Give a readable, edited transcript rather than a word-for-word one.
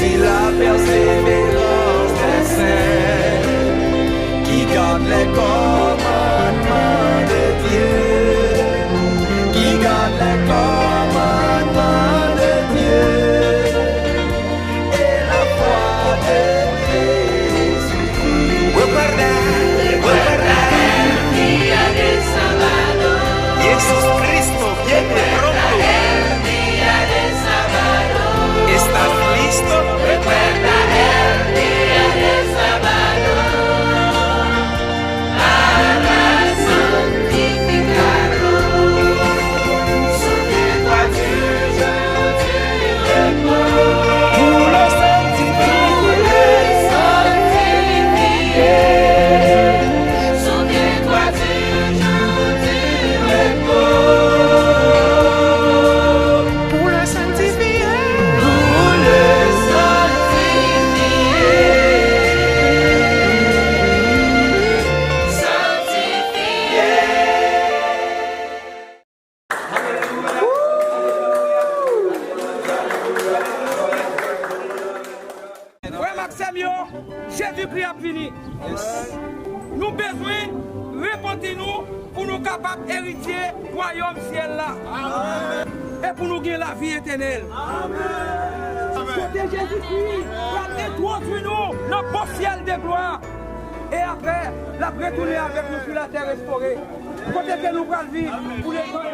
suis la persévérance des saints qui gardent les commandements de Dieu, qui gardent les commandements de Dieu et la foi de Jésus. Recuerda el día del sábado. Jesucristo viene pronto. El día del sábado. ¿Estás listo? Recuerda el día del sábado para santificarlo. Souviens-toi du jour du repos pour le sanctifier. Souviens-toi du jour du repos pour le sanctifier. Pour le Frère Maxime, Jésus-Christ a fini. Nous besoin répondre-nous pour nous capables d'hériter le royaume ciel là. Et pour nous gagner la vie éternelle. Côté Jésus-Christ va introduire nous dans le beau ciel de gloire. Et après, la retourner avec nous sur la terre restaurée. Côté que nous allons vivre pour les gens.